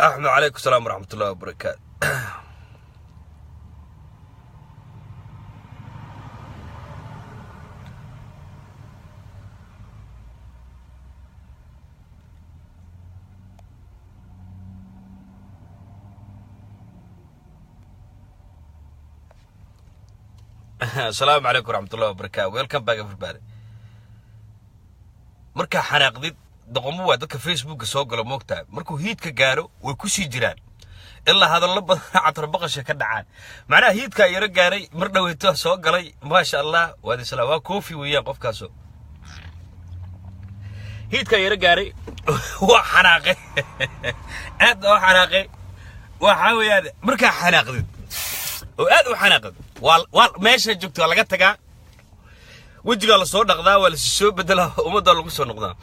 أحمد عليكم السلام ورحمة الله وبركاته. السلام عليكم ورحمة الله وبركاته. Welcome back everybody. marka xanaaqdid doqomo waa dadka Facebook soo galo moogtaa markuu hiidka gaaro way ku sii jiraan ilaa hadallo badan catar baqasha ka dhacaan macnaha hiidka yara gaaray mar dhaweeto soo galay ma sha Allah waadi salaam waa koofi weeyaan qofkaas hiidka yara gaaray waa xanaaqay aad oo xanaaqay waxa weeyaan marka xanaaqdid oo aad u xanaaqad wal meesha joogto laga tagaa wajiga la soo dhaqdaa wala soo bedela umada lagu soo noqdaa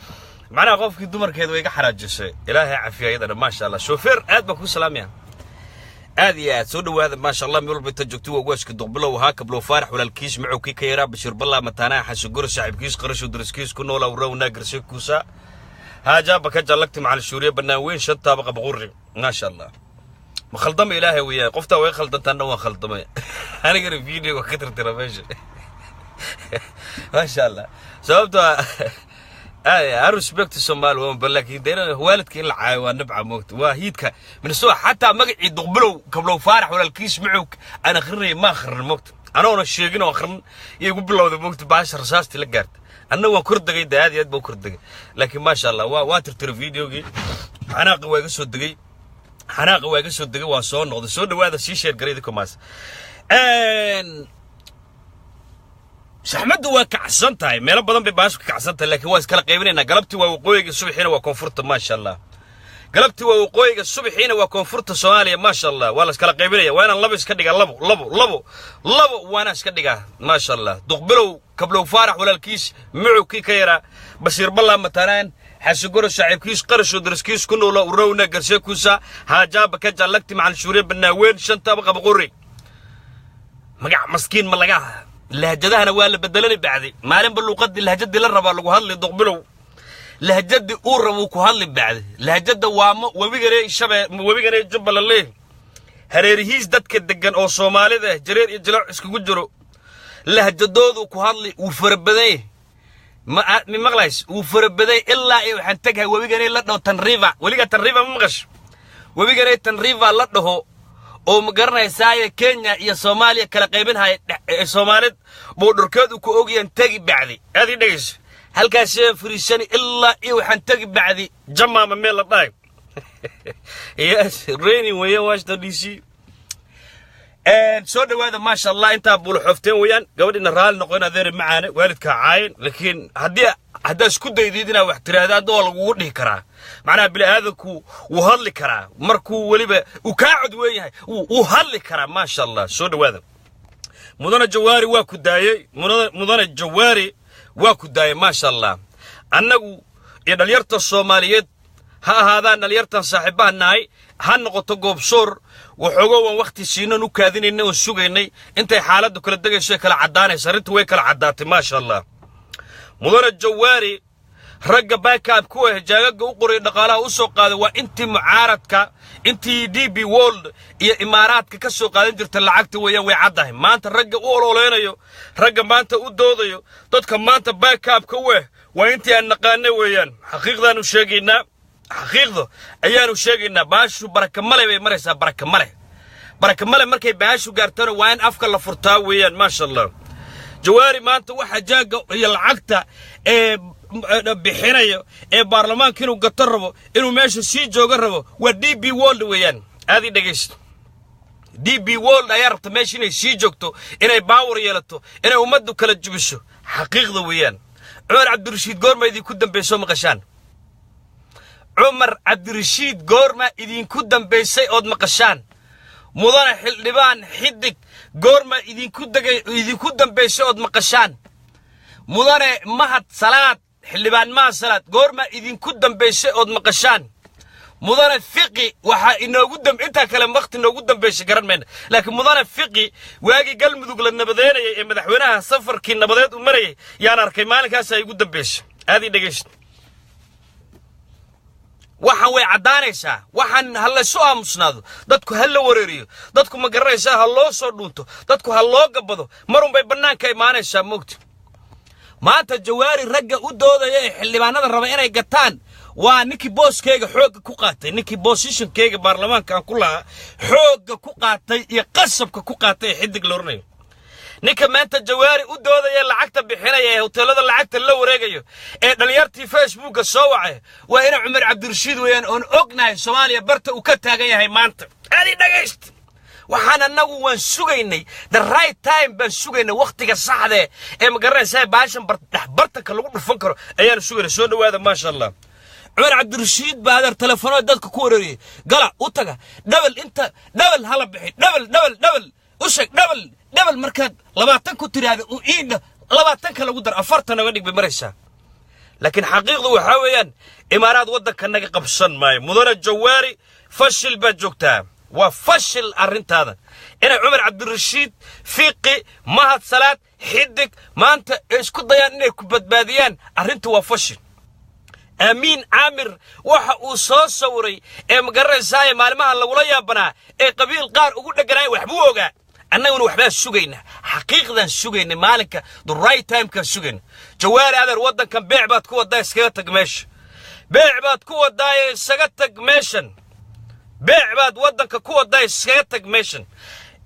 macnaha qofkii dumarkeed way iga xaraajisay ilaahay cafiyayada ma sha Allah shofeer aad ba ku salaamaya aad iyo aad soo dhawaada ma sha Allah meel walba inta joogto waa waaska duqbilow waxa kablo faarax walaalkiis macuu ka yara bashir balla mataana xasugur saaxiibkiis qarasho dariskiis ku nool oo rawna garsay kuusa haaja baka jalagti macal shuuriya banaaweyn shanta baqa baqurri ma sha Allah ma khaldam ilaahay weeyaa qofta way khaldantaan waa khaldamay aniga video ka tirtira meesha ما شاء الله سببتها I respect Somali woman but like they والدك إلا عايوان نبع موت وهيدك من السوق حتى مقعد دقبلو قبلو فارح ولا الكيس معك أنا خرني ما خرن الموت أنا وأنا الشيقين وخرن يقبل له ذا موت بعشر رصاص تلقارت أنا وكرد دقي ده هذه يد بكرد دقي لكن ما شاء الله واتر فيديو جي حناق واقص دقي حناق واقص دقي وصون وهذا صون وهذا شيء شير قريدكم ماس saxmadu waa kacsan tahay meel badan bay baasku kacsan tahay laakiin waa iskala qaybinayna galabtii waa waqooyiga subaxiina waa koonfurta ma sha Allah galabtii waa waqooyiga subaxiina waa koonfurta Soomaaliya ma sha Allah waa la iskala qaybinaya waa inaan laba iska dhiga labo waana iska dhiga ma sha Allah duqbilow kablow faarax walaalkiis mucukii ka yara bashir balla mataraan xasugur saaxiibkiis qarasho dariskiis ku nool oo rawna garshay kuusa haajaaba ka jalagti macal shuuriya banaaweyn shanta baqa baqurri magac maskiin ma laga لهجتها أنا ولا بدلني بعدي ما لين باللقط اللهجة اللي الربع لو هذل دقبلو لهجة أورا وكهذل بعدي لهجة وام وبيجري الشباب وبيجري جبل الله هريرهيز دتك الدجن أو صومالي ده جرير يجلع اسكو جرو لهجة دود وكهذل وفربدي ما مغلس وفربدي إلا حنتجها وبيجري لطه تنريفا ولقى تنريفا مغش وبيجري تنريفا لطه oo magaranaysaa Kenya iyo Soomaaliya kala qaybinhay Soomaalid boodurkeedu ku ogiyaan tagi bacdi aadi dhageys halkaas fariisan ilaa iyo waxaan tagi bacdi jamaama meel la dhaay yes reeni weeye Washington DC soo dhawaada ma sha Allah inta bul xofteen weeyaan gabadhina raal noqon adeer macaane waalidka caayin laakiin hadda isku daydidina wax tiraada doo lagu dhigi karaa macna bil aadku uu hadli karaa markuu waliba uu ka cad weeyahay uu hadli karaa ma sha Allah soo dhawaada mudana jawaari waa ku daayay mudana jawaari waa ku daayay ma sha Allah annagu iyo dhalinyarta Soomaaliyeed ha ahaadaan dhalinyartan saaxiibanahay ha noqoto goobsoor waxoogo waan waqti siinan u kaadinayna oo sugaynay intay xaaladdu kala dagayso kala cadaanayso arintu way kala cadaatay ma sha Allah mudana jawaari ragga backup ku jaaga u qoray dhaqaalaha u soo qaaday waa intii mucaaradka intii DB World iyo imaaraadka ka soo qaadan jirtay lacagta weeyaan way cadahay maanta ragga u ololeynayo ragga maanta u doodayo dadka maanta backup ka waa intii aan naqaanay weeyaan xaqiiqdan u sheegaynaa xaqiiqdo ayaanu sheegaynaa baashu baraka male bay maraysaa baraka male markay baashu gaartana waa in afka la furtaa weeyaan ma sha Allah jawaari maanta waxa jaaga iyo lacagta bixinayo baarlamaanka inuu gato rabo inuu meesha sii jooga rabo waa DB World weeyaan aadi dhageys DB World ayaa rabta meesha inay sii joogto inay power yeelato inay umadu kala jubisho xaqiiqda weeyaan Umar Cabdirashiid goorma idin ku dambeeyso maqashaan Umar Cabdirashiid goorma idin ku dambeysay ood maqashaan mudana xildhibaan xidig goorma idin ku dambeysay ood maqashaan mudane mahad salaad xildhibaan mahad salaad goorma idin ku dambeysay ood maqashaan mudane fiqi waxa inoogu inta kale waqti inoogu dambeysay garan meena laakiin mudane fiqi waagi galmudug la nabadeynay ee madaxweynaha safarkii nabadeed u marayay yaan arkay maalinkaas ay ugu dambeysay aadi dhageys waxaan way cadaanaysaa waxaan hal soo aamusnaado dadku hal la wareeriyo dadku ma garanaysaa hal loo soo dhuunto dadku hal loo gabado marun bay banaanka imaanaysaa moogti maanta Jawaari ragga u doodaya ee xildhibaanada raba inay gataan waa ninkii booskeyga xoog ku qaatay ninkii positionkeyga baarlamaanka aan ku lahaa xoog ku qaatay iyo qasabka ku qaatay xidig loornayo ninka maanta Jawaari u doodaya lacagta bixinaya ee hoteelada lacagta la wareegayo ee dhalinyartii Facebook soo wacay waa ina Umar Cabdirashiid weeyaan oo ognahay Soomaaliya barta uu ka taagan yahay maanta aadi dhageyst waxaan anagu waan sugaynay the right time baan sugaynay waqtiga saxda ee ma garanaysaa baashan bartanka lagu dhufan karo ayaan sugaynay soo dhawaada ma sha Allah Umar Cabdirashiid baadar telefoonada dadka ku wareeriyay gala u taga double hala bixi double u sheeg double markaad 20 ku tiraado u iida 20 lagu dar 40 naga dhig maraysa laakiin xaqiiqdu waxa weeyaan imaaraad wadanka naga qabsan maayo mudane Jawaari fashil ba joogtaa waa fashil arintaada ina Umar Cabdirashiid fiiqi mahad salaad xidig maanta isku dayaan inay ku badbaadiyaan arintu waa fashil Amin Amir waxa uu soo sawiray ee magaranaysaa maalmaha lagu la yaabanaa ee qabiil qaar ugu dhaganay waxbu ogaa annaguna waxba sugayna xaqiiqdan sugayna maalinka the right time ka sugayna Jawaari adeer wadankan beec baad ku wadaa iskaga tag meesha beec baad ku wadaa iskaga tag meeshan beec baad wadanka ku wadaa iskaga tag meeshan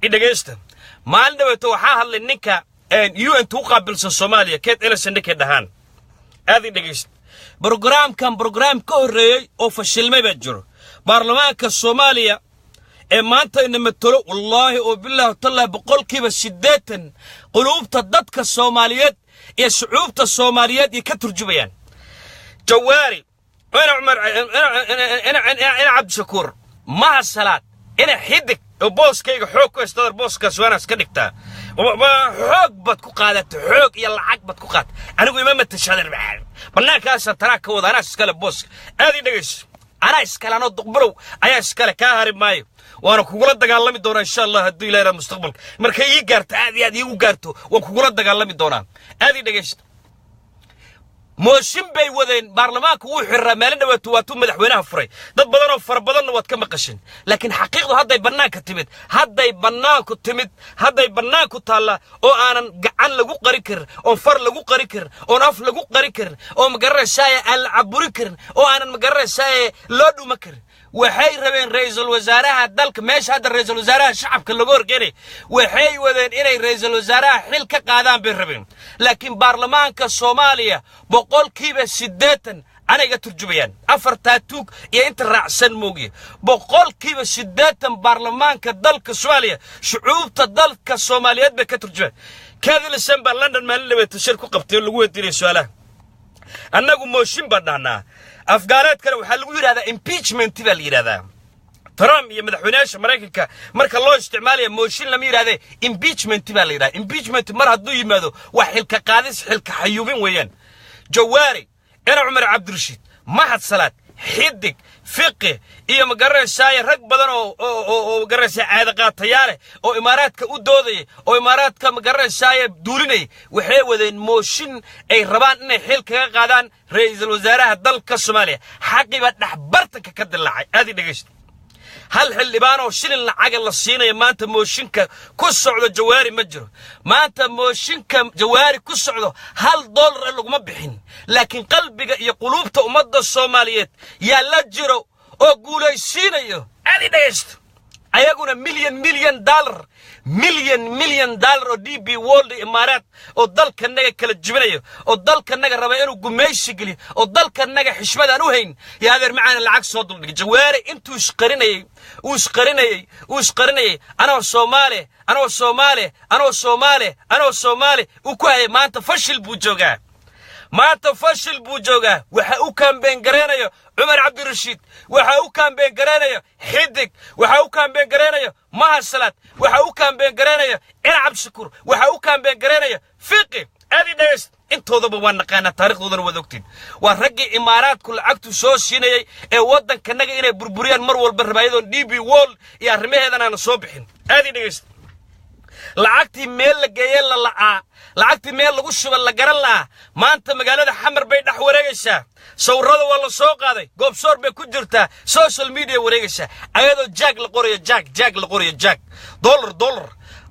idageysta maalin dhaweeto waxa hadlay ninka UN tuu qaabilsan Soomaaliya keed Ellison ninka dhahan aadi dhageysta program ka horeeyay oo fashilmay ba jiro baarlamaanka Soomaaliya ee maanta in matalo wallahi oo billaah talla boqolkiiba 80 quluubta dadka Soomaaliyeed ee shucuubta Soomaaliyeed ay ka turjubayaan Jawaari ina Umar ina Cabdishakuur ma salaad ina xidig oo booskeyga xoog ku istadar booskaas waana iska dhigtaa xoog bad ku qaadato xoog iyo lacag bad ku qaad anigu ima matashadar baan banaankaas taraaka wada ana iskala boosk aadi dhageys ana iskala no duqbrow ayaa iskala ka hari maayo waana kugula dagaalami doonaa insha Allah haddii Ilaahay mustaqbalka markay ii gaarto aad iigu gaarto waan kugula dagaalami doonaa aadi dhageys mooshin bay wadeen baarlamaanku uu xiraa maalin dhawaatu waa tuu madaxweynaha furay dad badan oo far badan wad ka maqashin laakiin xaqiiqdu hadday banaanku taala oo aanan gacan lagu qari karin oo far lagu qari karin oo af lagu qari karin oo magaranaysaa aan la caburi karin oo aanan magaranaysaa loo dhuma karin waxay rabeen ra'iisul wasaaraha dalka meesha hadda ra'iisul wasaaraha shacabka lagu horgeeyay waxay wadeen inay ra'iisul wasaaraha xil ka qaadaan bay rabeen laakiin baarlamaanka Soomaaliya boqolkiiba 80 aniga turjubayaan afarta tuug iyo inta raacsan moogiye boqolkiiba 80 baarlamaanka dalka Soomaaliya shucuubta dalka Soomaaliyeed bay ka turjubayaan kaadilisan ba London maalin labaad shir ku qabtay lagu weydiiyay su'aalaha annagu mooshin badnaa afgaaleed kale waxa lagu yiraahdaa impeachment baa la yiraahdaa Trump iyo madaxweynaha Mareykanka marka loo isticmaalayo mooshin lama yiraahdo impeachment baa la yiraahdaa impeachment mar hadduu yimaado wax xilka qaadis xilka xayuubin weeyaan Jawaari ina Umar Cabdirashiid mahad salaad xidig fiqi iyo magaranaysaa rag badan oo magaranaysaa aad qaatayaale oo imaaraadka u doodayay oo imaaraadka magaranaysaa duulinay waxay wadeen mooshin ay rabaan inay xil kaga qaadaan ra'iisul wasaaraha dalka Soomaaliya xaqiiba dhaxbartanka ka dilaacay aadi dhageysta hal xildhibaan oo shilin lacag la siinayo maanta mooshinka ku socdo Jawaari ma jiro maanta mooshinka Jawaari ku socdo $1 laguma bixin laakiin qalbiga iyo quluubta ummadda Soomaaliyeed yaa la jiro oo guulaysiinayo aadi dhageysta ayaguna million dollar oo DB World Imaaraat oo dalkanaga kala jibinayo oo dalkanaga raba inuu gumaysi geliyo oo dalkanaga xishmad aan u hayn yaa adeer macaan lacag soo duldhigay Jawaari intuu isqarinayay anoo Soomaali uu ku hayay maanta fashil buu joogaa waxa uu kaambeen gareenayo Umar Cabdirashiid waxa uu kaambeen gareenayo xidig waxa uu kaambeen gareenayo mahad salaad waxa uu kaambeen gareenayo ina Cabdishakuur waxa uu kaambeen gareenayo fiqi aadi dhageys intoodaba waan naqaana taariikhdoodana wada ogtiin waa raggii imaaraadku lacagtu soo siinayay ee wadankanaga inay burburiyaan mar walba rabaayadon DB World iyo arrimaheedana aan soo bixin aadi dhageys lacagtii meel la geeyay la la'aa lacagtii meel lagu shubay la garan la'aa maanta magaalada xamar bay dhex wareegaysaa sawirada waa la soo qaaday goobsoor bay ku jirtaa social media wareegaysaa ayadoo jaag la qorayo jaag la qorayo jaag dollar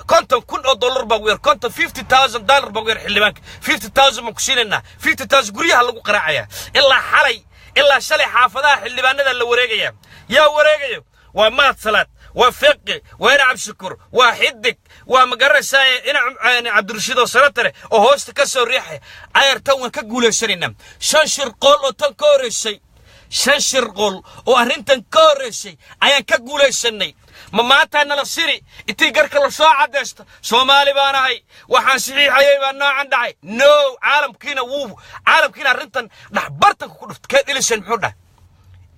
konton kun oo dollar baa weer konton $50,000 baa weer xildhibaanka 50,000 ma ku siinayna 50,000 guryaha lagu qaraacaya ilaa xalay ilaa shalay xaafadaha xildhibaanada la wareegaya yaa wareegayo waa maad salaad waa fiqi waa ina cabshukur waa xidig waa magarasay ina cabdirashiid oo sanatare oo hoosta ka soo riixay ayartan waan ka guulaysanayna shan shirqool oo tan ka horeysay shan shirqool oo arrintan ka horeysay ayaan ka guulaysanay ma maanta nala siri intii garka la soo cadeysto Soomaali baan ahay waxaan saxiixayay baan noocan dhacay no caalamkiina arrintan dhaxbartan ku dhuftay ka dhilishan muxuu dhahay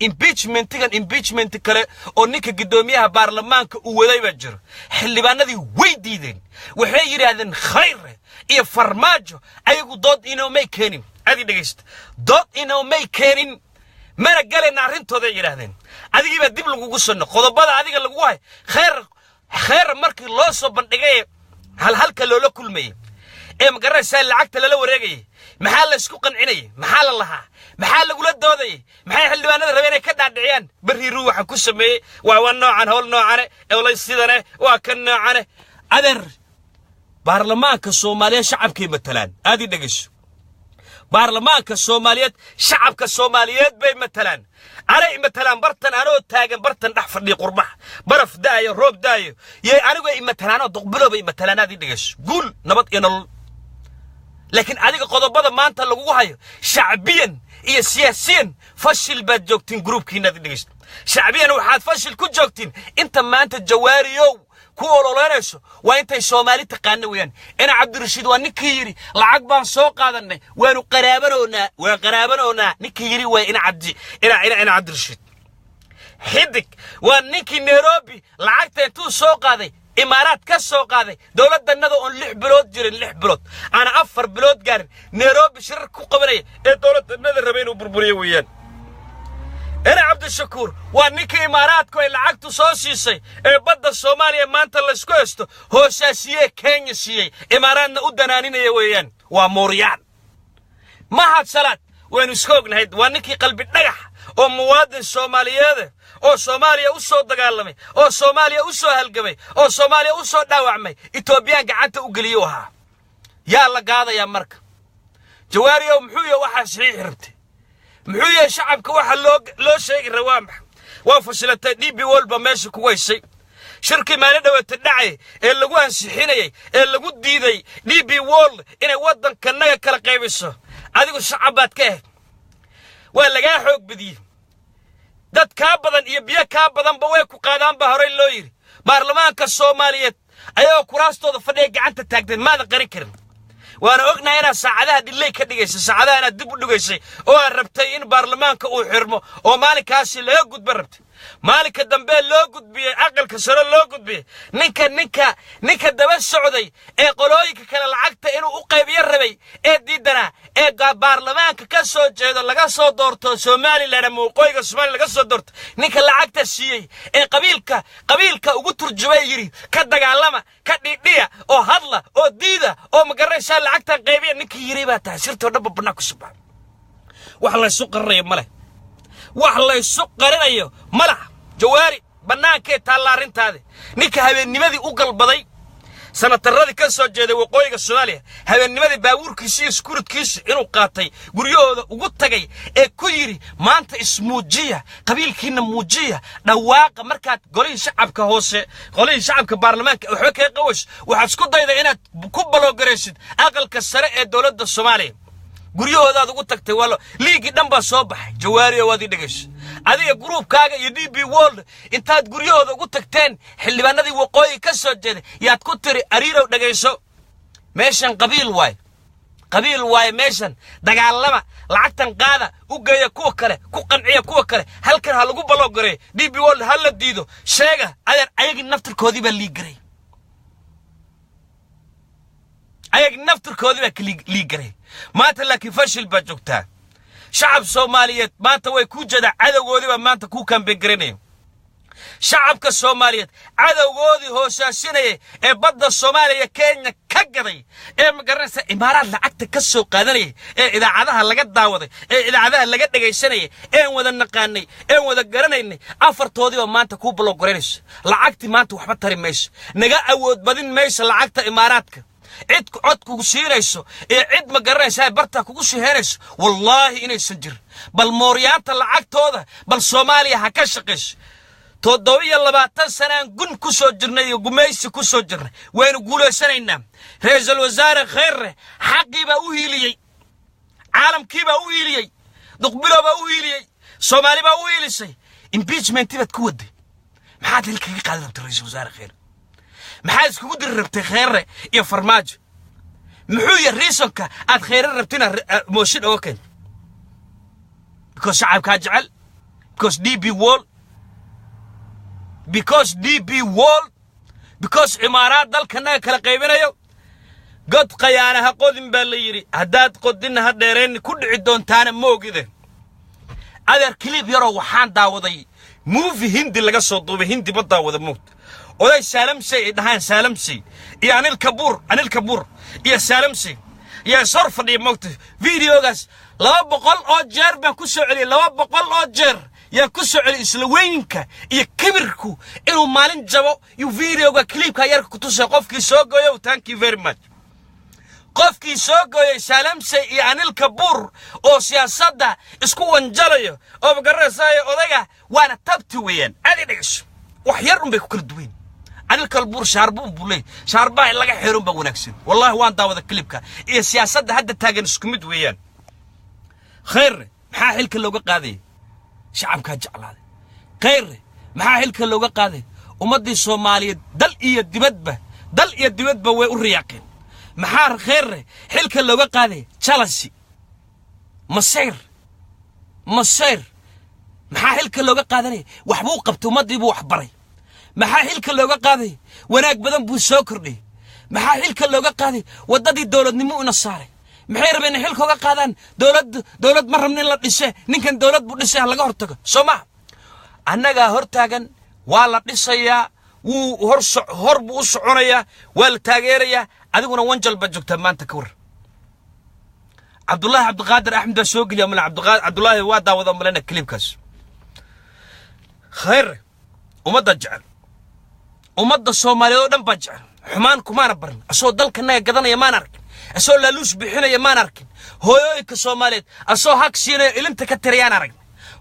impeachment kale oo ninka gudoomiyaha baarlamaanka uu waday baa jiro xildhibaanadii way diideen waxay yiraahdeen khayr iyo farmaajo ayagu dood inoo may keenin adi dhageysta dood inoo may keenin mana galena arrintooda yiraahdeen adigiiba dib lagu soo qodobada adiga lagu hay khayr markii loo soo bandhigay halka loola kulmay ee magaraysaa lacagta lala wareegay maxaa la isku qancinay maxaa la lahaa maxaa lagu la dooday maxay xildhibaanada rabeen ka dhaadhiciyaan bariiru waxa ku sameeyay waa noocan howl noocan ee la sidane waa kan noocan adeer baarlamaanka Soomaaliya shacabkii matalaan aadi dhageyso baarlamaanka Soomaaliyeed shacabka Soomaaliyeed bay matalaan aray matalaan bartan anoo taagan bartan dhax fadhiyo qurbax baraf daayo roob daayo yey anigu ay matalaan oo duqbilow bay matalaan aadi dhageyso guul nabad iyo nolol laakiin adiga qodobada maanta lagu hayo shacbiyan iyo siyaasiyan fashil baad joogtiin groupkiina aadi dhageyso shacbiyan waxaad fashil ku joogtiin inta maanta jawaariyow ku ololeynayso waa intay Soomaali taqaan weeyaan ina Cabdirashiid waa ninkii yiri lacag baan soo qaadanay waanu qaraabanoona ninkii yiri waa ina Cabdirashiid xidig waa ninkii Nairobi lacagta intuu soo qaaday imaaraad ka soo qaaday dawladdanada oo 6 bilood jirin 6 bilood ana 4 bilood gaarin Nairobi shirar ku qabanay ee dawladdanada rabeen inuu burburiyo weeyaan أنا عبد الشكور وانيكي إمارات كوي لعقتو سوسيسي بدأ الصوماليا مانتا لسكوستو هو ساسية كينيا سيي إماراتنا قدنانين يويان وموريان ما هاد سلات وين سكوغن هيد وانيكي قلبي نجح oo muwaadin Soomaaliyeed oo Soomaaliya u soo dagaalamay oo Soomaaliya u soo halgamay oo Soomaaliya u soo dhaawacmay Itoobiya gacanta u galiyo waxa yaa la qaadaya marka jawaariyo muxuu yahay waxa saxiix rabtay muxuu yahay shacabka waxa loo sheegay rawaam waa fasilatay DB walba meesha ku weysay shirki maana dhawata dhacay ee lagu ansixinayay ee lagu diiday DB wall inay wadanka naga kala qaybiso adigu shacabaad ka waa laga xoog badiyay dad ka badan iyo biyo ka badan ba way ku qaadaan ba horay loo yiri baarlamaanka Soomaaliyeed ayuu kuraastooda fadhiya gacanta taagteen maada qarin karin waana ognahay in saacadaha dilay ka dhigaysay saacadaha dib u dhigaysay oo rabtay in baarlamaanka uu xirmo oo maalinkaasi laga gudbo rabtay maalinka dambe loo gudbiyay aqalka sare loo gudbiyay ninka daba socday ee qolooyinka kala lacagta inuu u qaybiyo rabay ee diidana ee baarlamaanka ka soo jeedo laga soo doorto Soomaaliland ama qoyga Soomaaliland laga soo doorto ninka lacagta siiyay ee qabiilka ugu turjubay yiri ka dagaalama ka dhidhiya oo hadla oo diida oo magaraysa lacagta qaybiya ninka yiri baa taasirto dhab bana ku subaa wax la soo qarray male wax la soo qarinayo malaha jawaari banaanka tallaarintaade ninka habeennimadii u galbaday sanataradii ka soo jeeday waqooyiga Soomaaliya habeennimadii baabuurkiisa iyo skuurkiisa inuu qaatay guryahooda ugu tagay ee ku yiri maanta ismuujiya qabiilkiina muujiya dhawaaqa markaad golin shacabka hoose golin shacabka baarlamaanka waxba ka qawash waxaad isku dayday inaad ku baloogareysid aqalka sare ee dawladda Soomaaliya guryahooda ugu tagtay walo liigi dhanba soo baxay jawaariyo wadi dhigash adiga groupkaaga iyo DB World intaad guryahooda ugu tagteen xildhibaanadii waqooyi ka soo jeeday yaad ku tiri ariirow dhageyso meeshan qabiil waay meeshan dagaalama lacagtan qaada u geeya kuwa kale ku qanciya kuwa kale halkan ha lagu baloogaray DB World hal la diido sheega ayagii naftirkoodii baa liigaray liigaray maanta laakiin fashil baa joogtaa shacab Soomaaliyeed maanta way ku jada cadawgoodiba maanta ku kambe garanay شعبك الصوماليات عدو غودي هو ساسيني بدأ الصومالية كينيا كقضي مقرنسة إمارات لعقت كسو قادني إذا عدها لقد داوضي إذا عدها لقد دقيساني وذا النقاني وذا قرنيني أفر تودي وما أنت كوب بلو قرينيس لعقتي ما أنت وحبت تري ميس نقا أود بدين ميس لعقت إماراتك عد كوكو سيريسو عد مقرنسة برتا كوكو سيريسو والله إني سنجر بل موريات لعقت هذا بل صوماليا هكشقش تودوية لباتن سنة قن كسو جرني وقميس كسو جرني وين قولوا سنة رئيس الوزارة خير حقي بأوهيلي عالم كي بأوهيلي نقبله بأوهيلي صومالي بأوهيلي سي impeachment بتكود ما حد لك قادر ربط رئيس الوزارة خير ما حد كود ربط خير يا فرماج محوي الرئيسك عاد خير ربطنا موشين اوكن because شعب كاجعل because DB wall because DB wall because إمارات دل كنا كلا قيبنا قد قيانها قدم بالليري هداد قدنا هديرين كل عدون تانا موجودة هذا كليب يرو وحان داوضي موفي هندي اللي قصوا طوبي هندي بداوض موت وذا سالمسي دهان سالمسي يعني الكبور يا سالمسي يا صرف اللي موت فيديو قاس لو بقول أجر بكسر عليه لو بقول أجر يا كسر على إسلوينك يا كبركو إنه مالين جابوا يفيديو كليب كيرك كتوس قفكي سوقو يو thank you very much قفكي سوقو يا سالمسي يعني الكبور أو سياسة إسكو انجليو أو بقرصاي أوديا وأنا تبتوين أنا ليش وحيرهم بكل دوين أنا الكبور شاربون بولي شاربا إلا حيرهم بقونكسين والله وان داو ذا كليبك إيه سياسة هدا تاجن سكمد ويان خير محاحل كله قاضي شعب كجعل هذا خير محاحل كله قاضي ومدي الصومالية دل يدبدبه ويورياقين محار خير حل كله قاضي تشالسي مصير محاحل كله قاضي وحبوق قبتو مدي بو حبري محاحل كله قاضي وناك بدن بو سوكرني محاحل كله قاضي وددي الدولة نمو نصاري محير بين حلكو قادان دولد مرة من الله دسه نكن دولد بو دسه laga hortago Soomaa anaga hortaagan waa la dhisaya wuu hor buu soconaya waa la taageeraya adiguna wanjal ba joogta maanta ka war Abdullah Abdulqaadir Ahmed soo geliya mal Abdullah waa daawada malena clipkaas khayr umada jecel umada Soomaaliyeed oo dhan ba jecel xumaan kuma baran asoo dalkanaga gadanaya maan arkin أسو لالوش بحنا يمان أركن هويك الصوماليت أسو هاك سينا إلنت كتريان أركن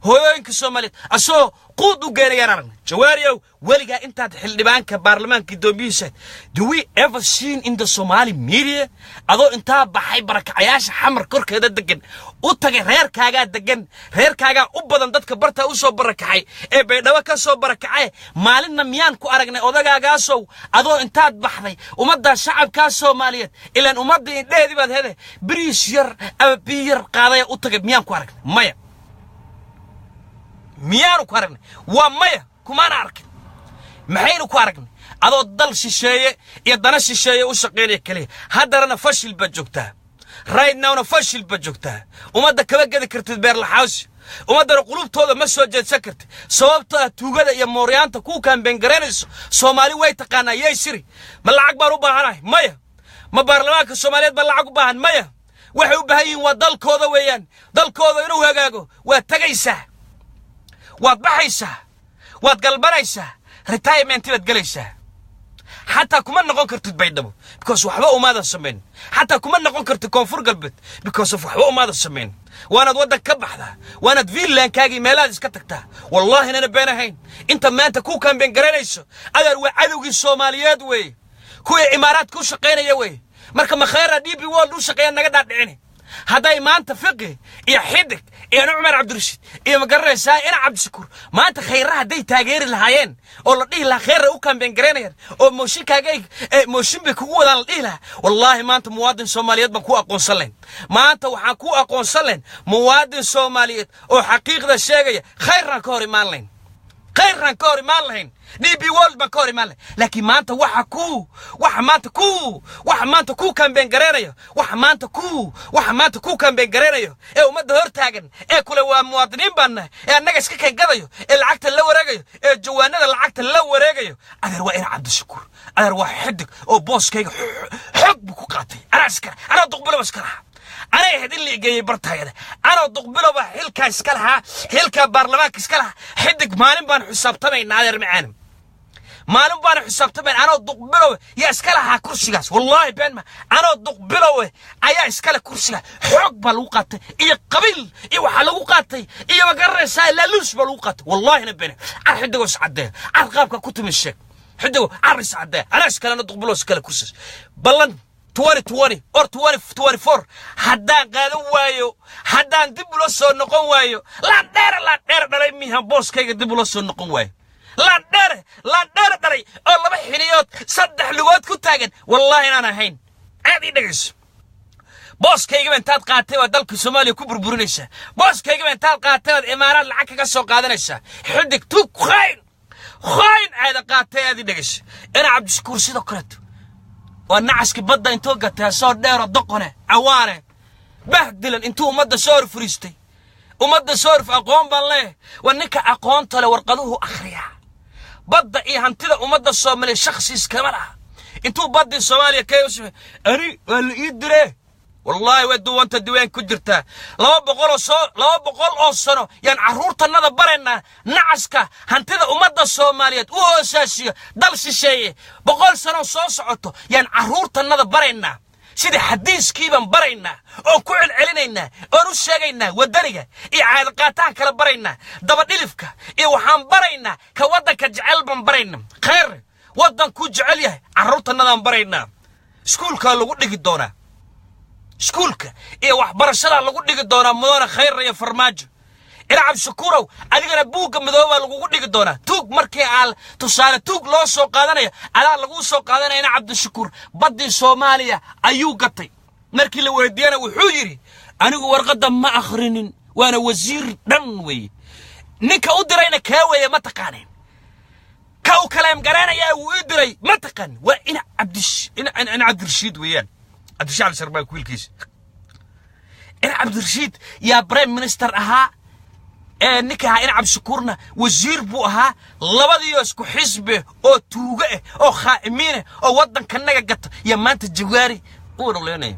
هويك الصوماليت أسو قودو غيريان أركن جواريو ولقى أنت تحل لبانك بارلمان كدوبيسة do we ever seen in the Somali media أضو أنت بحي برك عياش حمر كرك هذا دقن وتجي غير كاجا دقن غير كاجا أبدا دتك برتا وصو برك عي بيدوا كسو برك عي مالنا ميان كو أرجنا أودا جاسو أضو أنت بحري ومدى الشعب كاسو مالية إلا ومدى ده بعد هذا بريشير أو بير قاضي وتجي ميان كو أرجنا ميان كو أرجنا ومايا كمان أركن محيرو كو أرجنا أضو الضل شيء يدنش شيء وشقيني كليه هذا أنا فشل بجوكته راينا أنا فشل بجوكته ومدى كبق ذكرت بير الحوش ومدى القلوب تودا مسوجة سكرت صوبتها توجد يا موريانتا كو كان بنجرينس صومالي ويتقانا يسري ما العقبة ربع هاي مايا ما برلمانك الصوماليات بالعقبة هان مايا وحيو بهاين وضل كودا ويان ضل كودا ينو هاجاجو وتجيسه وضبحيسه وتقلبنيسه ريتايمنت بتجليسه حتى كمان نقول كرت بيدبو because وحبا وماذا سمين حتى كمان نقول كرت كونفور قلبت because وحبا وماذا سمين وانا ودك كبح ذا وانا تفيل لان كاجي ميلاد اسكتكتا والله انا بينا هين انت ما انت كو كان بين قرينيسو ادر وعدوغي الصوماليات وي كوي امارات كو شقينيا وي marka ma khayra DB wall u shaqeeya naga dhaadhicin haday maanta fiqi iyo xidig iyo Umar Abdirashid iyo magaraysa ina Cabdishakuur maanta khayra haday taageeri lahaayeen oo la dhihi lahaa khayra u kan been gareenayeen oo mooshinkaaga mooshin bay kugu wadaan la dhihi lahaa wallahi maanta muwaadin Soomaaliyeed baan ku aqoonsan lahayn maanta waxaan ku aqoonsan lahayn muwaadin Soomaaliyeed oo xaqiiqda sheegaya khayra ka hor imaan lahayn خيرا كوري مالهن دي بي وولد ما كوري مالهن لكن ما أنت waxa maanta ku campaign gareerayo waxa maanta ku campaign gareerayo ee umada hor taagan ee kula waa muwaadiniin baan ee anaga iska gadayo ee lacagta la wareegayo ee jawaanada lacagta la wareegayo adeer waa in Cabdishakuur adeer waa xidig oo booskayga xog bu ku qaatay ana duqbilo baskara ana hadii la geeyay bartaayada ana duqbilo ba xilka iska laha xilka baarlamaanka iska laha xidig maalin baan xisaabtamaynaa adeer macaan maalin baan xisaabtamay ana duqbilow ya iska laha kursigaas wallahi been ma ana duqbilow ayaa iska la kursiga xog baa lagu qaatay iyo qabiil iyo waxa lagu qaatay iyo magaraysa la lus baa lagu qaatay wallahi na been xidigo sacade arqabka ku tumishay xidigo aris sacade ana iska la duqbilow iska la kursigaas ballan 2020 or 2024 haddaan qaadan waayo haddaan dib loo soo noqon waayo la dheer dhalay mihan booskayga dib loo soo noqon waayo لا دير دري الله بحنيات صدح لغات كتاجن والله أنا هين عادي دقيس باس كيجي من تاد قاتوا دلك الصومالي كبر برونيشة باس كيجي من تاد قاتوا الإمارات العكا السوق هذا نشة حدك توك خاين هذا قاتوا هذه دقيس أنا عبدالشكور سيدا قرأت والنعس كبدا انتو قتها صار دير الدقنة عوانة بهدلا انتو مدى صار فريستي ومدى صار في أقوام بالله وانك أقوام تلا ورقضوه أخريها بدأ إيه هنتلا ومدى الصومالي شخصي اسكملها انتو بدي الصومالي كيوسف أري والإدري والله ودو وانت الدوين كجرتا لو بقول أوصنو يعني عرورتا النظر برنا نعسكا هنتلا ومدى الصوماليات وهو دلس الشيء بقول سنو صوصعتو يعني عرورتا النظر برنا سيدي حديث كيبا برينا او كوعل علينا او نشاقينا ودنيا اي عالقاتان كلا برينا دبا دلفكا اي وحان برينا كودنك جعل بان برينا خير ودن كو جعليه عرورتا ندان برينا سكولكا لغو ديغي دونا سكولكا اي waxbarashada lagu dhigi doona mudana khayr iyo farmaajo ila Cabdishakuurow adigana buuga midooba lagu dhigi doona tuug markii aal tusaale tuug loo soo qaadanaya ala lagu soo qaadanayna Cabdishakuur badii Soomaaliya ayuu gatay markii la weydiiyana wuxuu yiri anigu warqada ma akhrinin waana wasiir dhan way ninka u dirayna ka weeye ma taqaaneen ka u kalaam garanaya uu u diray ma taqaan waa ina Cabdirashiid weeyaan Cabdirashiid Sarbaa kuilkiis ina Cabdirashiid ya prime minister ahaa ninka ina Cabdishakuurna wasiir buu ahaa labadiyo isku xisbe oo tuuga oo khaa'imiin oo wadankanaga gata ya maanta Jawaari oo dhaleynay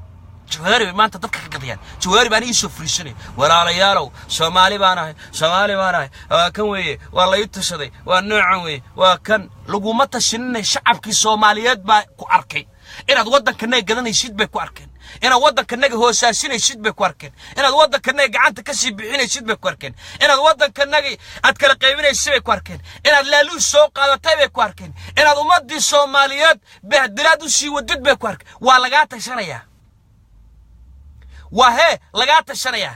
Jawaari maanta dadka ka gadayaan Jawaari baan ii soo friishanay walaalayaalow Soomaali baan ahay kan weeye waa la itashaday waa noocan weeye waa kan laguma tashinay shacabkii Soomaaliyeed baa ku arkay inaad wadankanaga gadanaysid bay ku arkeen inaad wadankanaga hoosaasinaysid bay ku arkeen inaad wadankanaga gacanta ka sii bixinaysid bay ku arkeen inaad wadankanaga aad kala qaybinaysid bay ku arkeen inaad laaluus soo qaadatay bay ku arkeen inaad ummadii Soomaaliyeed bahdilaad u sii wadid bay ku arkeen waa laga tashanaya laga tashanaya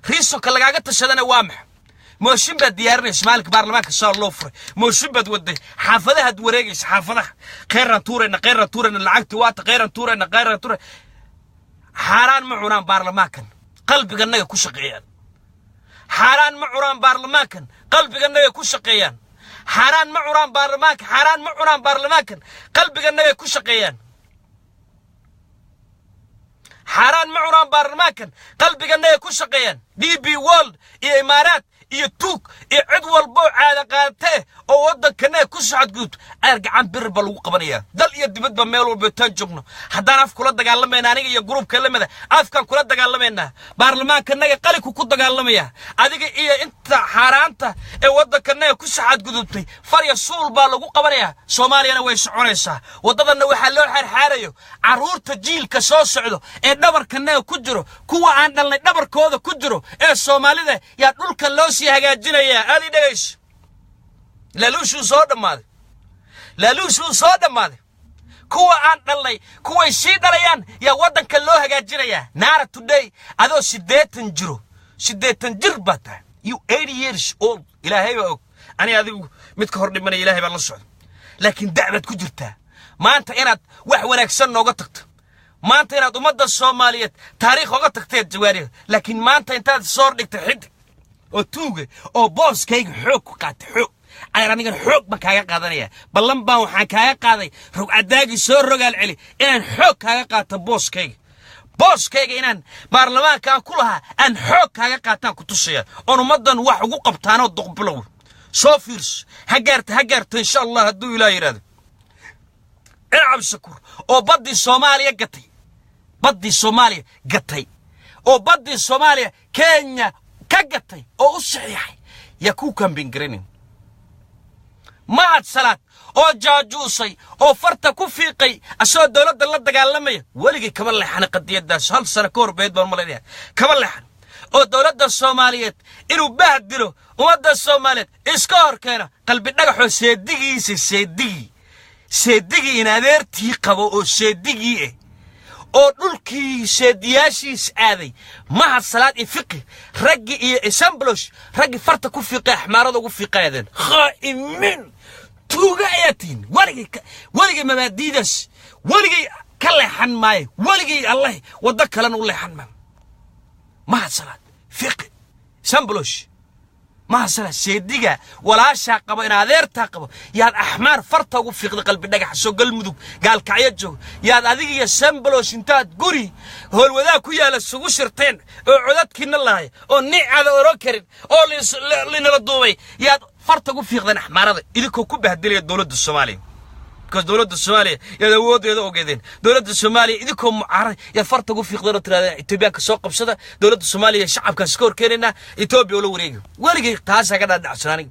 riisoka lagaaga tashadana waa maxay موشن بد ديارنيس مالك برلمانك صار لوفر موشن بد ودي حافظها دوريجيس حافظها قيرن تورن العقد وات قيرن تورن حاران معوران برلمانك قلبي قنايا كشقيان حاران معوران برلمانك قلبي قنايا كشقيان حاران معوران برلمانك قلبي قنايا كشقيان حاران معوران برلمانك قلبي قنايا كشقيان دي بي وولد إيه إمارات iyo tuug iyo cid walbo caada qaatay oo wadankana ku socod guud argacan birba lagu qabanaya dal iyo dibadba meel walba taan joogno haddaan af kula dagaalamayna aniga iyo groupka lamada afkan kula dagaalamayna baarlamaankanaga qalinku ku dagaalamaya adiga iyo inta xaraanta ee wadankana ku socod gudubtay farya suul baa lagu qabanaya Soomaaliyana way soconaysaa wadadana waxa loo xirxaarayo caruurta jiilka soo socdo ee dhabarkana ku jiro kuwa aan dhalnay dhabarkooda ku jiro ee Soomaalida yaa dhulka loo hagaajinaya adi dhageys laaluushu soo dhamaaday kuwa aan dhalay kuwa sii dhalayaan ya wadanka loo hagaajinaya naara today adoo 80 jir bata you 80 years old ilaahay baa og ani adigu mid ka hor dhimanay ilaahay baa la socdo laakiin dacwad ku jirta maanta inaad wax wanaagsan nooga tagto maanta inaad ummadda Soomaaliyeed taariikh uga tagtay Jawaari laakiin maanta intaad soo dhigtay xid oo tuuge oo booskayga xoog ku qaatay xoog أنا حوك بكايا قادنيا بلن بان وحان كايا قادي روك عداقي سور رقال علي إنان حوك كايا قاتا بوس كيغ إنان بارلمان كان كلها أن حوك كايا قاتان كتوسيا أنو مدن وحقو قبطانو دقبلو صوفيرس هجرت إن شاء الله هدو إلى يراد عبد الشكور أو بدي الصوماليا قتي أو بدي الصوماليا كينيا كقتي أو صحيح يكو كان بنجرين ما صلاة أو جاجوسي أو فرتا كفيقي أسود دولة الله دقالمية ولقي كمان لحنا قد يداس هل سنة كور بيت بالملاذية كمان لحنا أو دولة الصوماليات إنه بهدلوا ومدى الصوماليات إسكار كنا قلبي نجحوا سيدقي إن أدرتي قبوا أو سيدقي أو نلقي سيدياشيس آذي مع الصلاة فقه رجي إسامبلوش رجي فرتا كفيقي أحمر هذا كفيقي هذا خائمين توقعياتين ولقي مباديدس ولقي كله حن ماي ولقي الله ودك لنا والله حن ما مع الصلاة فقه سامبلوش ما صار سيديجا ولا شاقب إن هذير تاقب يا أحمر فرطة وفي قلب النجح سوق المذوب قال كعيجو يا هذيك يا سامبلوش انتات قري هو الوذا كويا للسوق شرطين عدد كن الله أو نيع هذا روكرين أو لنردوي يا فرطة وفي قلب أحمر هذا إذا كوب هدلي الدولة الصومالية كاس دولة الصومالية يا داوود يا دوجدين دولة الصومالية إذا كم عار يا فرطة وفي قدرة إثيوبيا كسوق بصدق دولة الصومالية شعب كسكور كيرنا إثيوبيا ولا وريجو ولقي تاسع كذا دعسراني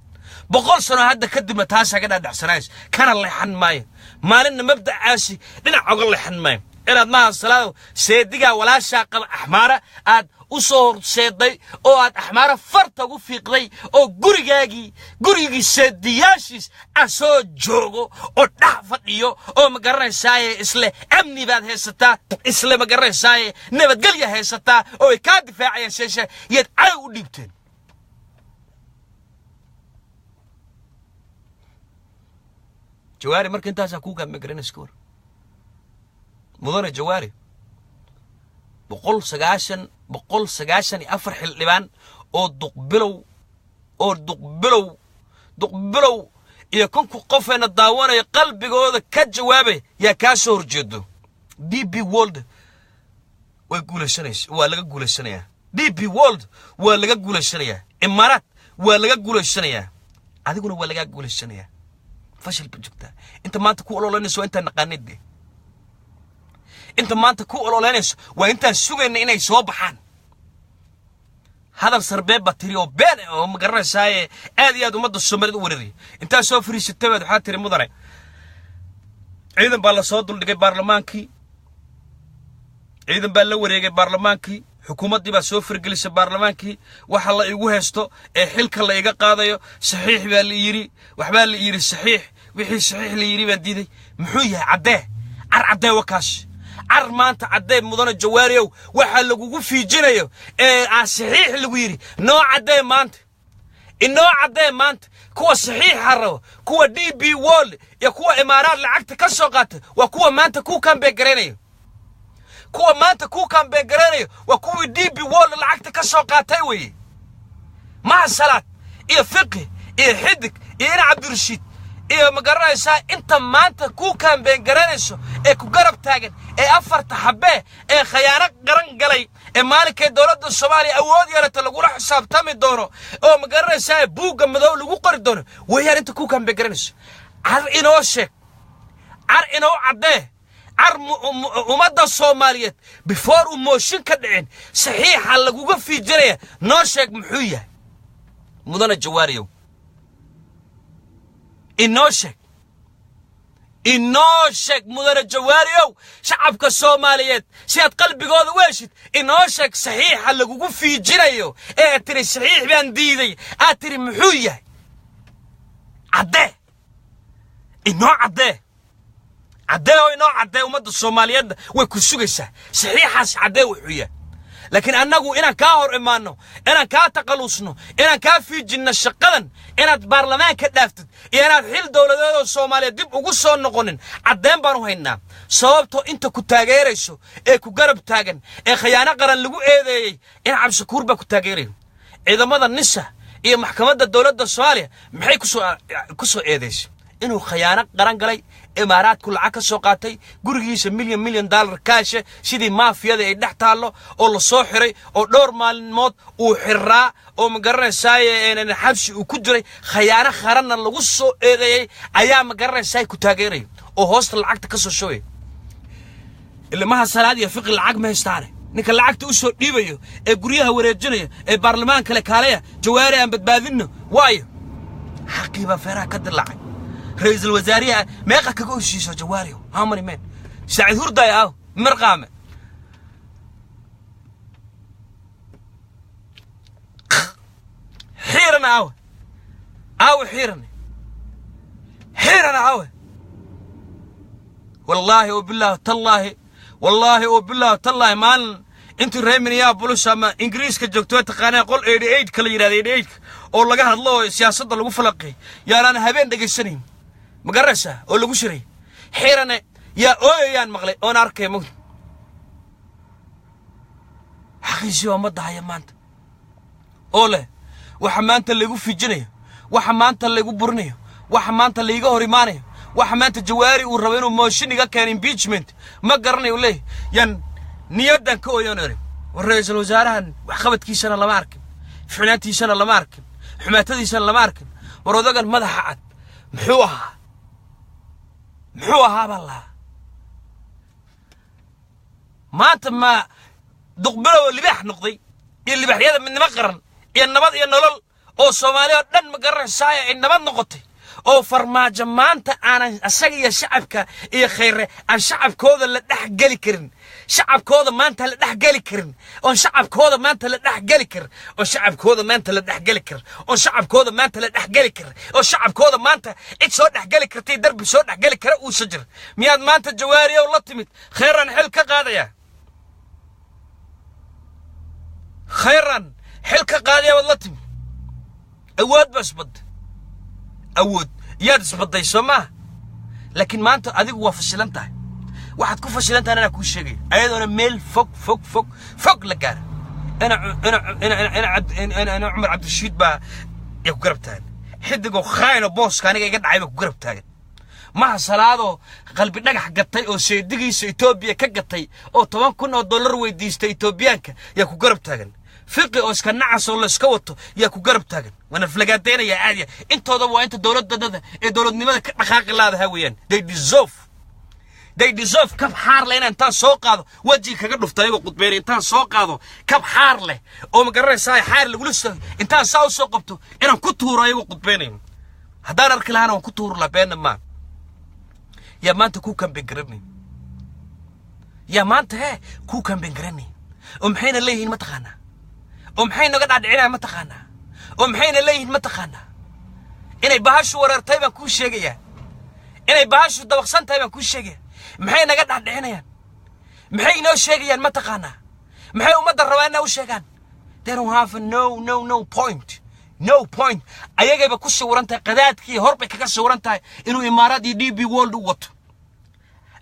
بقول سنة هذا كدمة تاسع كذا دعسرانيس كان الله يحن ماي ما لنا مبدأ عاسي لنا عقل الله يحن ماي إن ما الصلاة سيدقا ولا شاقل أحمارة أد وصور سيدي أو أد أحمارة فرطة وفي قضي أو قريجي سيدياشيس أسو جوجو أو دعفتيو أو مقرن ساي إسلي أمني بعد هستا إسلي مقرن ساي نبت قليا هستا أو يكاد دفاعي سيشة يدعو ديبتين جواري مركن تاسا كوكا مقرن سكور مدن الجواري بقول سجاشن أفرح اللبان أو دقبلو يكون كقفنا الداوانة يقلب جوده كجوابه يا كاسور جدو دي بي وولد ويقول الشنيس ولا يقول الشنيا دي بي وولد ولا يقول الشنيا إمارات ولا يقول الشنيا هذا يقول ولا يقول الشنيا فشل بجكتا أنت ما تقول الله نسوا أنت نقاند دي أنت ما تقول الله نسوا وأنت سوى إن يصوبحان هذا السربيب بطريقه بين ومقرن ساي أدي أدو مد السمرد وردي أنت سوفري ستة حاتري مدري عيدا بالله صوت اللي برلمانكي عيدا بالله وريجي برلمانكي حكومة دي بسوفر جلسة برلمانكي وحلا يجوهستو حلك الله يجا قاضيه صحيح باليري وحباليري صحيح وحي صحيح اللي بديدي محويه عداه وكاش عرمانت عداه مدن الجواريو وحلقوا في جنايو صحيح اللي يري نوع عداه مانت النوع عداه مانت كوا صحيح هرو كوا دي بي وول يا كوا إمارات لعقت كسوقات وكوا مانت كوا كان بيجرينيو كوا مانت كوا كان بيجرينيو وكوا دي بي وول لعقت كسوقات وي مع الصلاة إيه فقه إيه حدك إيه عبد الرشيد إيه مقرر ساي أنت مانت كوا كان بيجرينيسو إيه كجرب تاجن إيه أفرت حبة إيه خيانة قرن قلي مالك الدولة الصومالية أود يا ريت لقول حساب تام الدورة أو مقرر ساي بوق مدول لقول قردون وهي أنت كوكا بجرنس عر إنه شك عر إنه عده عر ومدى الصومالية بفور وموشين كدعين صحيح على لقول في جريه نوشك محوية مدن الجواريو إنوشك مدن الجواريو شعبك الصوماليات سياد قلبي قوض واشد إنوشك صحيح اللي قوقو في جريو تري صحيح بان ديدي تري محوية عداه إنو عداه ومد الصوماليات ويكسوغيسا صحيح عداه وحوية لكن أنه إنا كاهر إمانو إنا كاتقلوسنو إنا كافي جنة الشقلن إنا برلمان كدافتد إنا حيل دولة الصومالية ديب وقصوا النقونين عدين بانو هينا صوابتو إنتا كتاقيريسو كو قرب تاقن خيانة قرن لقو إيدي إنا عبد شكور با كتاقيري إذا ماذا النسا iyo maxkamadda dawladda Soomaaliya maxay ku soo eedeysay inuu khiyaano qaran galay imaaraadku lacag ka soo qaatay gurigiisa milyan dollar cash sidii maafiyada ay dhex taalo oo la soo xiray oo dhowr maalmood uu xiraa oo ma garanaysaay xabsi uu ku jiray khiyaano qaranna lagu soo eedeeyay ayaa ma garanaysaay ku taageeray oo hoosta lacagta ka soo shooyay ilmaha salaad iyo fiqi lacag ma haystaan ninka lacagta u soo dhiibayo ee guryaha wareejinaya ee baarlamaanka kale kaalaya jawaari aan badbaadino waayo xaqiiba feeraha ka dilacay رئيس الوزراء ما يقعد شيء جواريو هامري من سعيد هردا يا مرقامه حيرنا أو حيرنا والله وبالله تالله والله وبالله تالله مال انت ريمن يا بولس اما انجليز كجوجتو تقانا قول 88 كلا يراهdo 88 oo laga hadlo siyaasadda lagu falaqay yaalan habeen dhageysanayn magarasha oo lagu shiray xirane ya ooyaan maqlay oo arkay mug xaqiiqi waa madaxaya maanta oo leh waxa maanta lagu fijinayo waxa maanta lagu burnayo waxa maanta liiga hor imaanayo waxa maanta jawaari uu rabo inuu moshiniga keen impeachment ma garanayo leh yan niyadan ka ooyanay ra'iisul wasaarahan wax qabadkiisana lama arkin ficnaantiisana lama arkin xumaatadiisana lama arkin waroodagan madaxa cad muxuu ahaa balla maanta ma duqbalo libax noqday iyo libaxyada midnimo qaran iyo nabad iyo nolol oo Soomaaliya dhan ma garanaysaa in nabad noqotay oo farmaajo maanta aan asaga iyo shacabka iyo khayre aan shacabkooda la dhaxgali karin shacabkooda maanta la dhaxgali karin oo shacabkooda maanta la dhaxgali karin oo shacabkooda maanta la dhaxgali karin oo shacabkooda maanta la dhaxgali karin oo shacabkooda maanta cid soo dhaxgali kartay darbi soo dhaxgali kara uu sajir miyaad maanta jawaari oo la timid khayran xil ka qaadaya khayran xil ka qaadaya wad la timid awood basbad awood yaad isbaday Soomaa laakiin maanta adigu waa fashilantahay waxaad ku fashilantahay inaan ku sheegay ayadoona meel fog la gaar ana Umar Abdulrashiid ba ku garabtaan xidigo khayno booska aniga iga dhacay ku garabtaagan ma salaado qalbi dhagax gatay oo sheedigiisa Itoobiya ka gatay oo $10,000 weydiistay Itoobiyaanka yaa ku garabtaagan fiqi oo iska nacas oo la iska wato yaa ku garabtaagan wana flagadeynaya aadiya intooda waa inta dawladda ee dawladnimada ka dhaqaaqi laadaha weeyaan they deserve kab xaar leh inaan taan soo qaado wajiga kaga dhuftay oo qudbeer intaan soo qaado kab xaar leh oo ma garanaysaa xaar lagu listo intaan soo qabto inaan ku tuuro ayuu qudbeenay haddaan arki lahaana waan ku tuuro la been ma ya maanta ku kan begrani ya maanta ku kan begrani maxayna leeyihiin ma taqaanaa maxayna naga dhacdhicina ma taqaanaa maxayna leeyihiin ma taqaanaa inay bahashu warartay baan ku sheegaya inay bahashu dabaqsantahay baan ku sheegaya maxay naga dhacdhicinayaan maxay noo sheegayaan ma taqaanaa maxay ummadda rabaana u sheegaan they don't have no point ayagayba ku sawirantay qadaadkii horbay kaga sawirantay inuu imaaraad iyo DB World u wato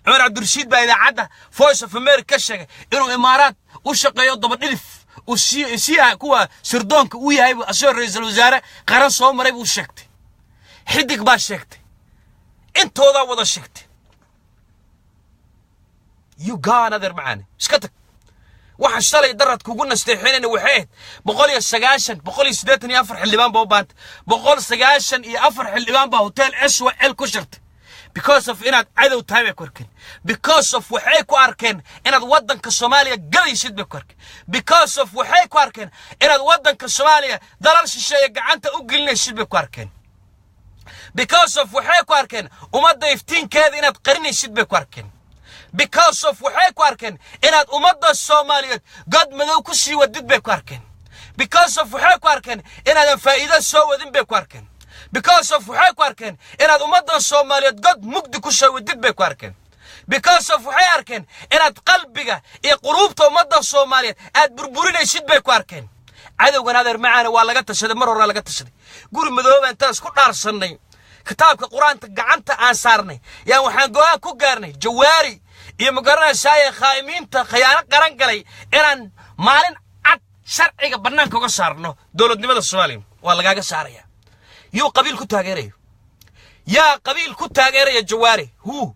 Umar Abdulrashiid baa idaacadda Voice of America sheegay inuu imaaraad u shaqeeyo daba dhilif وسيها كوا سردونك وياي أسور رئيس الوزراء قرن صوم مريب وشكت حدك باش شكت انت هذا وضع شكت you gone هذا معاني سكتك واحد شلي يدرت كوجنا استحينا إنه وحيد بقول يا سجاشن بقول يسدتني أفرح اللبان بوبات بقول سجاشن يأفرح اللبان بهوتيل أسوأ الكشرت because of إنك عدو تايم كوركن because of وحيك واركن إنك ودن كالصوماليا قلي يشد بكورك because of وحيك واركن إنك ودن كالصوماليا درس الشيء قعنت أقلنا يشد بكوركن because of وحيك واركن ومدة يفتين كذا إنك قرني يشد بكوركن because of وحيك واركن إنك ومدة الصوماليا قد ملو كسي ودد بكوركن because of وحيك واركن إنك فائدة سو ودين بكوركن because of وحيك واركن إنك ومدة الصوماليا قد مقد كسي ودد بكوركن because of وحيك واركن إنك قلبك يقروبته ومدة الصوماليا أد بربورين يشد بكوركن عدو كان هذا معنا ولا قد تشد مرة ولا قد تشد قول مذوب أنت اسكت أرسلني كتابك القرآن تقعنت أنصارني يا وحن جوا كوجرني جواري يا مقرن شاي خايمين تخيانة قرن قلي إيران مالن عد شرعي برنامج كوجسارنو دولة نمط الصومالي والله جا ساريا يو قبيل كنت هاجري يا قبيل كنت هاجري الجواري هو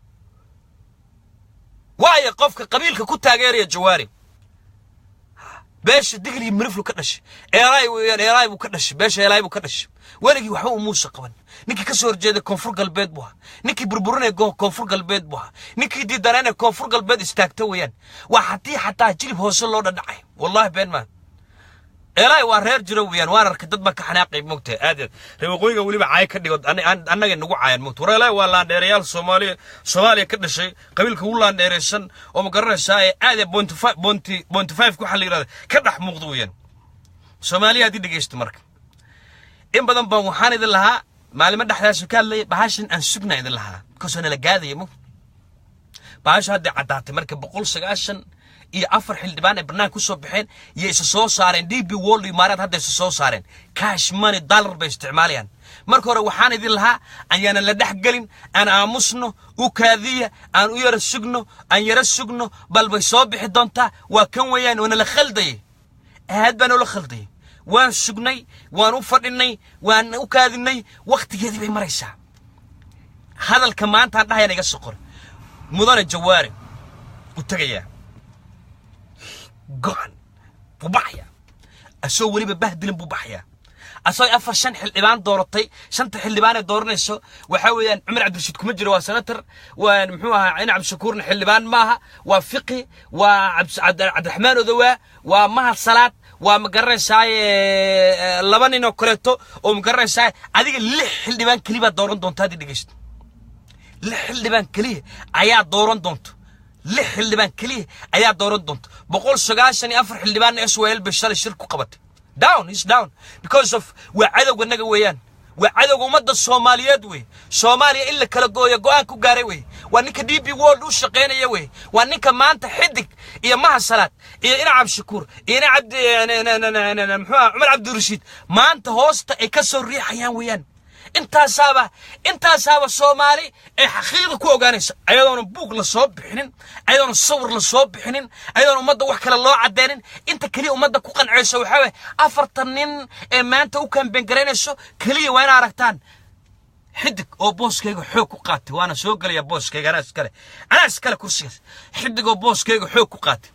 واي قفك قبيلك كنت هاجري الجواري باش دقلي مرفلو كدش ايراي ويان ايراي بو كدش باش ايراي بو كدش ولقي وحو موسى قبن نيكي كسور جيده كونفور قلبيد بوها نيكي بربرونه كونفور قلبيد بوها نيكي دي دارانه كونفور قلبيد استاغتو ويان حتى جلب هوس لو ددعي والله بين ما ايراي waa reer jiro wiyaan waan arkay dad marka xanaaqay moogtay aad reeqooyiga waliba caay ka dhigo anaga nagu caayaan moogtay wareelay waa laan dheerayaal Soomaaliya ka dhashay qabiilka uu laan dheeraysan oo ma garanaysaa aad point 5 ku xal yiraahdo ka dhax muuqdo wiyaan Soomaaliya hadii dhageysto marka in badan baan waxaan idin lahaa maalimo dhaxdaas ka hadlay bahashan aan sugnaa idin lahaa kasoo la gaadayo bahasha hadda cadaatay marka 190 iyo afar xildhibaan ee barnaamij ku soo bixeen iyo isa soo saareen DP World Imaaraad hadda isa soo saareen cash money dollar bay isticmaalayaan marka hore waxaan idin lahaa ayana la dhaxgalin aan aamusno u kaadiya aan u yara sugno aan yara sugno bal bay soo bixi doontaa waa kan weeyaan wana la khalday aad baan la khalday waan sugnay waan u fadhinay waan u kaadinay waqtigeedii bay maraysaa hadalka maanta aan dhahayna iga soqor mudane jawaari u tagayaa gone بوبحيا أسوي ولي ببهدل بوبحيا أسوي أفر شن حلبان دورتي شنت حلبان دورنيسو وحاول أن عمر عبد الرشيد كمجري وسنتر ونمحوها عين عبد الشكور حلبان معها وفقي وعبد الرحمن وذواه ومها الصلاة ومقرن ساي لبنان وكريتو ومقرن ساي هذيك اللي حلبان كليبا دورن دونت هذه دقيشت اللي حلبان كليه عيا دورن دونت لح اللبان كليه أيها دوران دونت بقول سجاشني أفرح اللبان إسرائيل بالشر الشرك قبته down is down because of وعدو النجا ويان وعدو ومد الصوماليات وي صوماليا إلا كلا جوان كجاري وي وانك DP World وش قينا يوي وانك ما أنت حدك يا مها الصلاة يا إنا عبد الشكور يا إنا عبد عمر عبد الرشيد ما أنت هوست إكسر ريح يان ويان انت سابا صومالي حقيقة كو اوغانيس ايضا بوق لصوب بحنين ايضا الصور لصوب بحنين ايضا امدا وحكا لله عدانين انت كلي امدا كو قنعيسو وحاوي افرتنين ما انت وكان بنقرينيسو كلي وين عرفتان حدك او بوسكيغو حوك قاتي وانا سوق لي بوسكيغ انا اسكالي كرسيس حدك او بوسكيغو حوك قاتي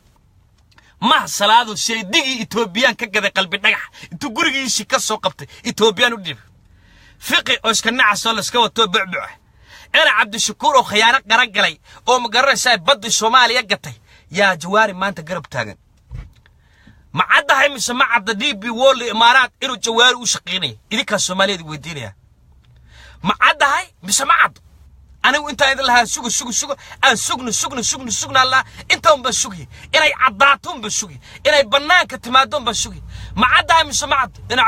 ما صلاة سيدي إثيوبيان كجذا قلبي نجح انتو غوريغيسي كسو قبتي إثيوبيان وديب فقي أسكن عسول اسكو تو بعبع أنا عبد الشكور وخيانة قرقلي أو مقرر ساي بدي الصومالي يقتي يا جواري ما أنت قرب تاجن ما عدا هاي مسمع عدا DP World الإمارات إنه جواري وشقيني إذا كان الصومالي دي ودينيا ما عدا هاي مسمع عدا أنا وأنت إذا لها سوق أنا سوقنا الله أنت هم بسوقي إنا عضاتهم بسوقي إنا بنانك تمادهم بسوقي ما عدا هاي مسمع عدا أنا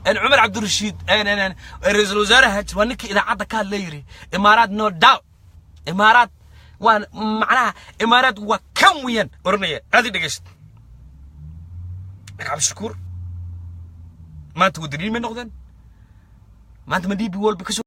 أنا عمر عبد الرشيد أنا رئيس الوزراء هات وانك إذا عدا كان ليري إمارات نو داو إمارات وان معناها إمارات وكم وين أرنية هذه دقيقة عبد الشكور ما أنت ودرين من نقدن ما أنت مدي بيقول بكسو